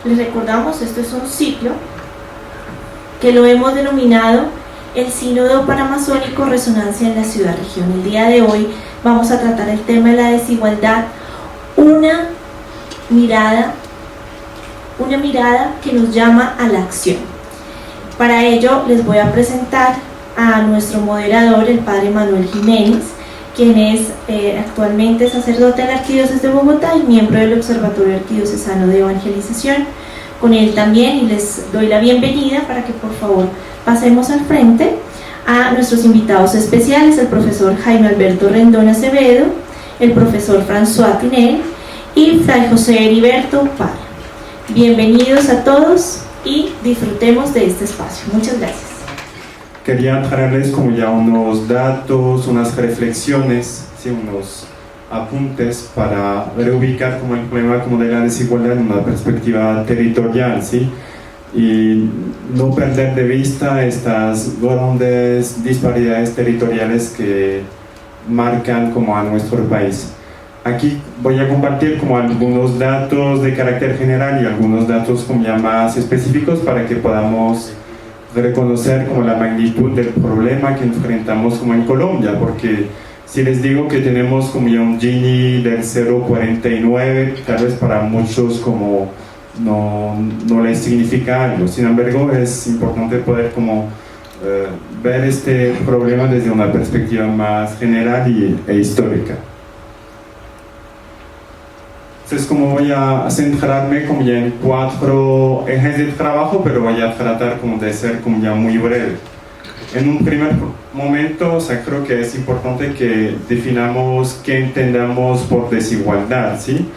Les recordamos, esto es un ciclo que lo hemos denominado el Sínodo Panamazónico Resonancia en la Ciudad-Región. El día de hoy vamos a tratar el tema de la desigualdad, una mirada que nos llama a la acción. Para ello les voy a presentar a nuestro moderador, el padre Manuel Jiménez, quien es actualmente sacerdote de la Arquidiócesis de Bogotá y miembro del Observatorio Arquidiocesano de Evangelización. Con él también, y les doy la bienvenida para que por favor pasemos al frente a nuestros invitados especiales, el profesor Jaime Alberto Rendón Acevedo, el profesor François Tinel y Fray José Heriberto Parra. Bienvenidos a todos y disfrutemos de este espacio. Muchas gracias. Quería traerles como ya unos datos, unas reflexiones, ¿sí? Unos apuntes para reubicar como el problema como de la desigualdad en una perspectiva territorial, ¿sí? Y no perder de vista estas grandes disparidades territoriales que marcan como a nuestro país. Aquí voy a compartir como algunos datos de carácter general y algunos datos como ya más específicos para que podamos reconocer como la magnitud del problema que enfrentamos como en Colombia, porque si les digo que tenemos como ya un Gini del 0,49, tal vez para muchos como no les significa algo. Sin embargo, es importante poder como ver este problema desde una perspectiva más general e histórica. Entonces, como voy a centrarme como ya en 4 ejes de trabajo, pero voy a tratar como de ser como ya muy breve. En un primer momento, o sea, creo que es importante que definamos qué entendamos por desigualdad, ¿sí?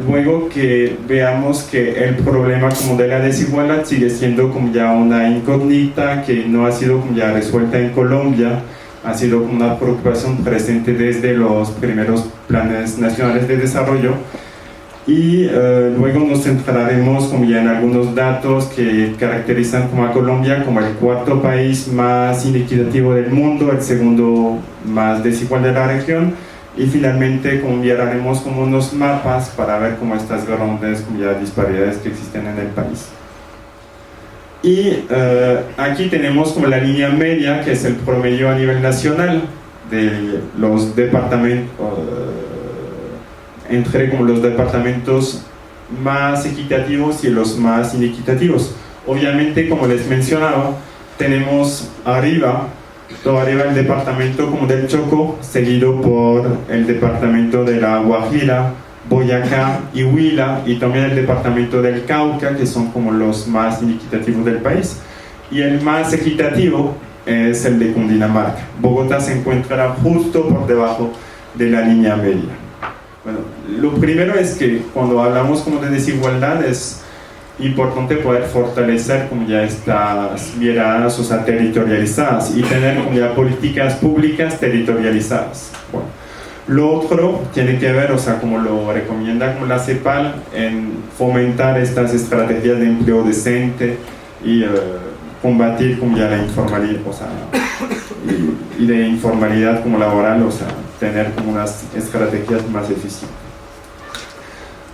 Luego que veamos que el problema como de la desigualdad sigue siendo como ya una incógnita que no ha sido como ya resuelta en Colombia, ha sido una preocupación presente desde los primeros planes nacionales de desarrollo. Y luego nos centraremos como ya en algunos datos que caracterizan como a Colombia como el 4º país más inequitativo del mundo, el 2º más desigual de la región, y finalmente compararemos como unos mapas para ver como estas grandes como ya disparidades que existen en el país. Y aquí tenemos como la línea media, que es el promedio a nivel nacional de los departamentos, entre como los departamentos más equitativos y los más inequitativos. Obviamente, como les mencionaba, tenemos arriba el departamento como del Chocó, seguido por el departamento de la Guajira, Boyacá y Huila, y también el departamento del Cauca, que son como los más inequitativos del país. Y el más equitativo es el de Cundinamarca. Bogotá se encuentra justo por debajo de la línea media. Bueno, lo primero es que cuando hablamos como de desigualdad es importante poder fortalecer como ya estas miradas, o sea, territorializadas, y tener como ya políticas públicas territorializadas. Bueno, lo otro tiene que ver, o sea, como lo recomienda como la CEPAL, en fomentar estas estrategias de empleo decente y combatir como ya la informalidad, o sea, y de informalidad como laboral, o sea, tener como unas estrategias más eficientes.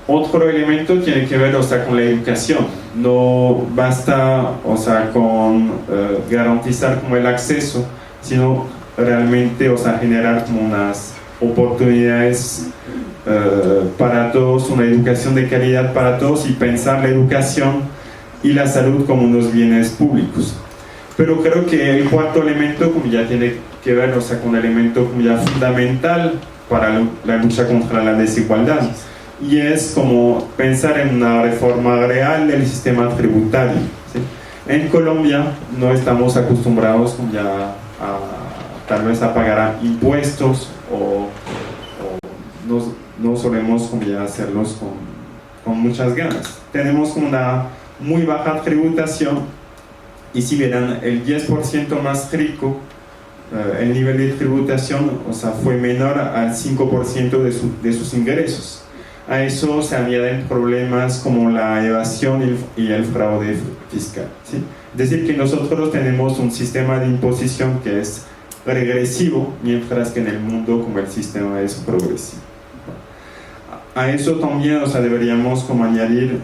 Otro elemento tiene que ver, o sea, con la educación. No basta, o sea, con garantizar como el acceso, sino realmente, o sea, generar como unas oportunidades para todos, una educación de calidad para todos, y pensar la educación y la salud como unos bienes públicos. Pero creo que el 4º elemento como ya tiene que ver, o sea, con un elemento como ya fundamental para la lucha contra la desigualdad, y es como pensar en una reforma real del sistema tributario, ¿sí? En Colombia no estamos acostumbrados como ya tal vez a pagar impuestos, o no solemos como ya hacerlos con muchas ganas. Tenemos una muy baja tributación, y si vieran el 10% más rico, el nivel de tributación, o sea, fue menor al 5% de sus ingresos. A eso se añaden problemas como la evasión y el fraude fiscal, ¿sí? Es decir, que nosotros tenemos un sistema de imposición que es regresivo, mientras que en el mundo como el sistema es progresivo. a eso también, o sea, deberíamos como añadir,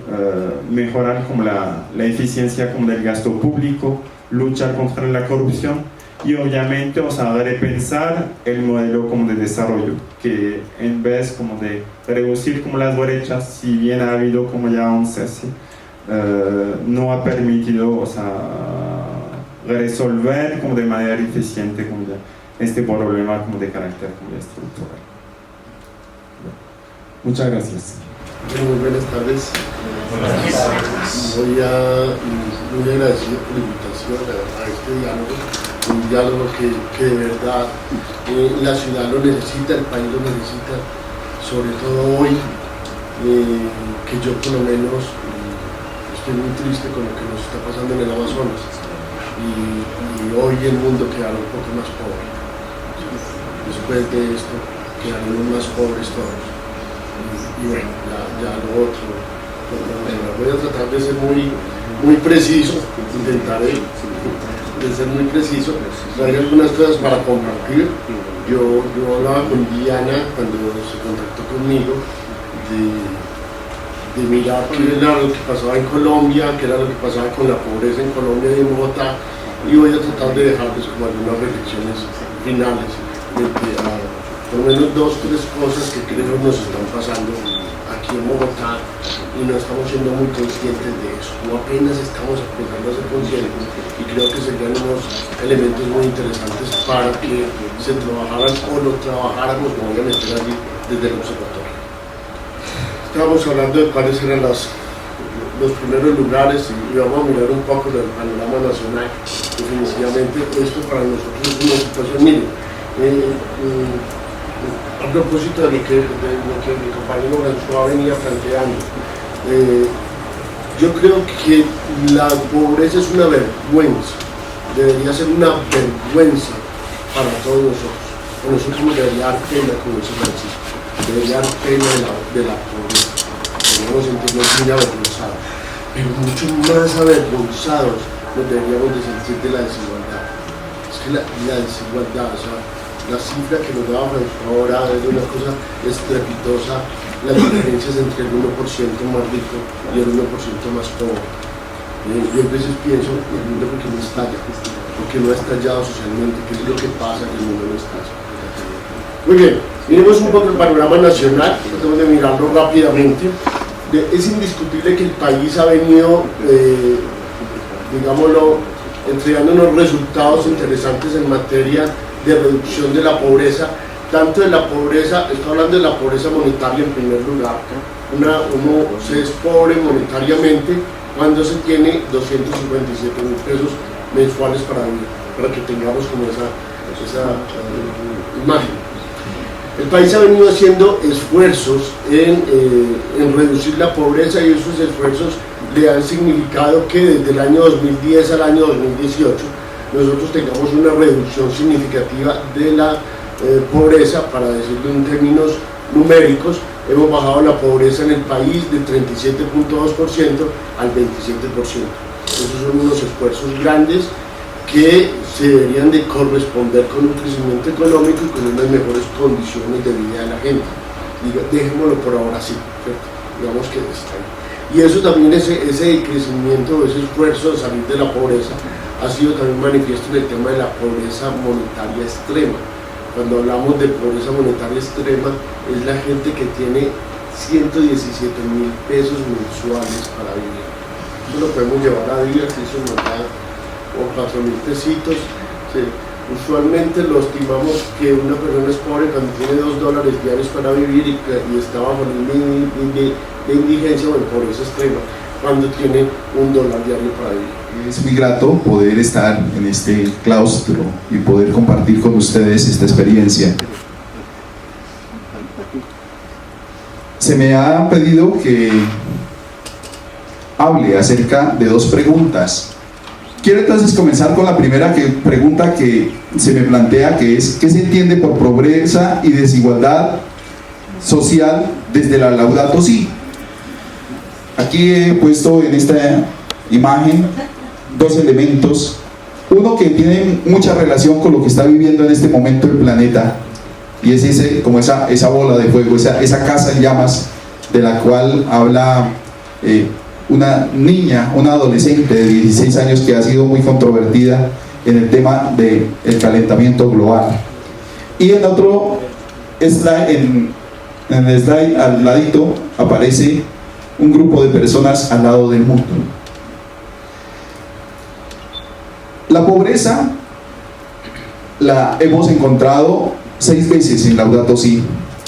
mejorar como la eficiencia como del gasto público, luchar contra la corrupción y obviamente, o sea, repensar el modelo como de desarrollo, que en vez como de reducir como las brechas, si bien ha habido como ya un cese, no ha permitido, o sea, resolver como de manera eficiente como este problema como de carácter como estructural. Muchas gracias. Muy buenas tardes. Muy agradecido por la invitación a este diálogo, un diálogo que de verdad la ciudad lo necesita, el país lo necesita, sobre todo hoy, que yo por lo menos estoy muy triste con lo que nos está pasando en el Amazonas y hoy el mundo quedará un poco más pobre. Después de esto quedaremos más pobres todos. Y bueno, ya lo otro, voy a tratar de ser muy preciso, intentaré de ser muy preciso. Hay algunas cosas para compartir. Yo hablaba con Diana cuando se contactó conmigo de mirar qué era lo que pasaba en Colombia, qué era lo que pasaba con la pobreza en Colombia y en Bogotá, y voy a tratar de dejarles como algunas reflexiones finales por lo menos 2 o 3 cosas que creo nos están pasando aquí en Bogotá y no estamos siendo muy conscientes de eso, no apenas estamos empezando a ser conscientes, y creo que serían unos elementos muy interesantes para que se trabajaran o lo trabajáramos, me voy a meter allí desde el observatorio. Estábamos hablando de cuáles eran los primeros lugares y vamos a mirar un poco del panorama nacional. Definitivamente esto para nosotros es una situación mínima. A propósito de lo que mi compañero François venía planteando, yo creo que la pobreza es una vergüenza, debería ser una vergüenza para todos nosotros. A nosotros nos debería dar pena, como dice Francisco, debería dar pena de la pobreza, deberíamos sentirnos muy avergonzados, pero mucho más avergonzados nos deberíamos de sentir de la desigualdad. Es que la desigualdad, o sea, la cifra que nos daba François ahora es una cosa estrepitosa, las diferencias entre el 1% más rico y el 1% más pobre. Yo a veces pienso, el mundo porque no estalla, porque no ha estallado socialmente, qué es lo que pasa que el mundo no estalla. Muy bien, miremos un poco el panorama nacional, tratamos de mirarlo rápidamente. Es indiscutible que el país ha venido, digámoslo, entregando unos resultados interesantes en materia de reducción de la pobreza, tanto de la pobreza, estoy hablando de la pobreza monetaria en primer lugar. Uno se es pobre monetariamente cuando se tiene 257.000 pesos mensuales para vivir, para que tengamos como esa imagen. El país ha venido haciendo esfuerzos en reducir la pobreza, y esos esfuerzos le han significado que desde el año 2010 al año 2018 nosotros tengamos una reducción significativa de la pobreza. Para decirlo en términos numéricos, hemos bajado la pobreza en el país de 37.2% al 27%. Esos son unos esfuerzos grandes que se deberían de corresponder con un crecimiento económico y con unas mejores condiciones de vida de la gente. Dejémoslo por ahora así, ¿cierto? Digamos que está ahí. Y eso también, ese crecimiento, ese esfuerzo de salir de la pobreza ha sido también manifiesto en el tema de la pobreza monetaria extrema. Cuando hablamos de pobreza monetaria extrema, es la gente que tiene 117.000 pesos mensuales para vivir. Eso lo podemos llevar a días, eso nos da como 4.000 pesitos. Sí. Usualmente lo estimamos que una persona es pobre cuando tiene $2 diarios para vivir y está bajo de indigencia o en pobreza extrema cuando tiene $1 diario para vivir. Es muy grato poder estar en este claustro y poder compartir con ustedes esta experiencia. Se me ha pedido que hable acerca de 2 preguntas. Quiero entonces comenzar con la primera pregunta que se me plantea, que es: ¿qué se entiende por pobreza y desigualdad social desde la Laudato Si? Aquí he puesto en esta imagen 2 elementos, uno que tiene mucha relación con lo que está viviendo en este momento el planeta, y es como esa bola de fuego, esa casa en llamas de la cual habla una niña, una adolescente de 16 años que ha sido muy controvertida en el tema del calentamiento global. Y en otro slide, en el slide al ladito, aparece un grupo de personas al lado del mundo. La pobreza la hemos encontrado 6 veces en Laudato Si,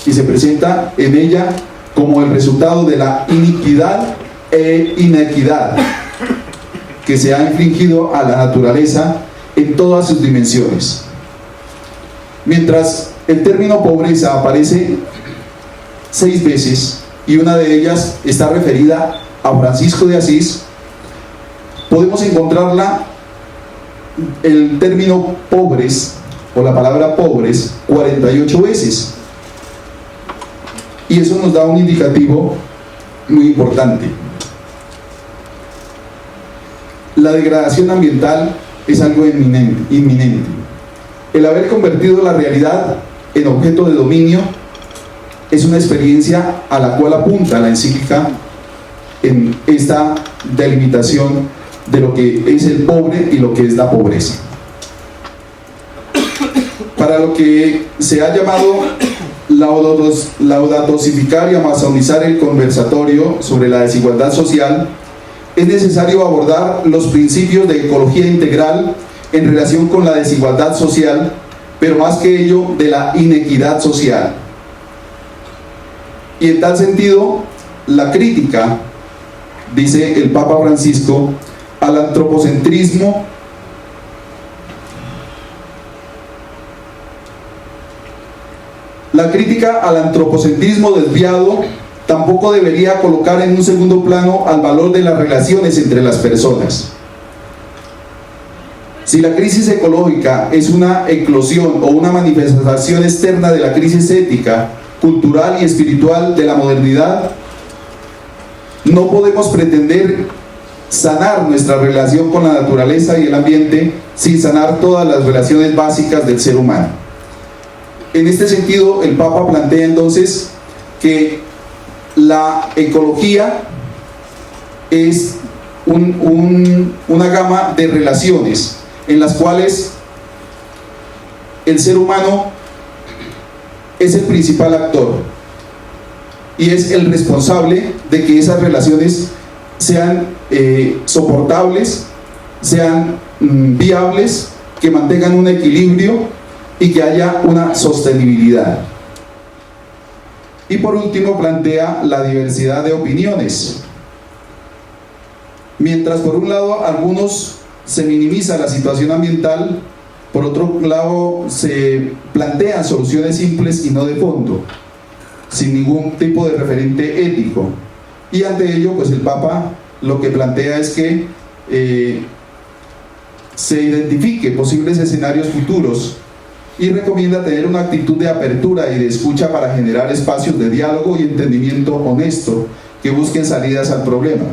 y se presenta en ella como el resultado de la iniquidad e inequidad que se ha infligido a la naturaleza en todas sus dimensiones. Mientras el término pobreza aparece 6 veces, y una de ellas está referida a Francisco de Asís, podemos encontrarla, el término pobres, o la palabra pobres, 48 veces. Y eso nos da un indicativo muy importante. La degradación ambiental es algo inminente. El haber convertido la realidad en objeto de dominio es una experiencia a la cual apunta la encíclica en esta delimitación de lo que es el pobre y lo que es la pobreza. Para lo que se ha llamado laudatosificar y amazonizar el conversatorio sobre la desigualdad social, es necesario abordar los principios de ecología integral en relación con la desigualdad social, pero más que ello, de la inequidad social. Y en tal sentido, la crítica, dice el Papa Francisco, al antropocentrismo desviado tampoco debería colocar en un segundo plano al valor de las relaciones entre las personas. Si la crisis ecológica es una eclosión o una manifestación externa de la crisis ética, cultural y espiritual de la modernidad, no podemos pretender sanar nuestra relación con la naturaleza y el ambiente sin sanar todas las relaciones básicas del ser humano. En este sentido, el Papa plantea entonces que la ecología es una gama de relaciones en las cuales el ser humano es el principal actor y es el responsable de que esas relaciones sean soportables, sean viables, que mantengan un equilibrio y que haya una sostenibilidad. Y por último plantea la diversidad de opiniones. Mientras por un lado algunos se minimiza la situación ambiental, por otro lado se plantean soluciones simples y no de fondo, sin ningún tipo de referente ético. Y ante ello, pues el Papa lo que plantea es que se identifique posibles escenarios futuros y recomienda tener una actitud de apertura y de escucha para generar espacios de diálogo y entendimiento honesto que busquen salidas al problema.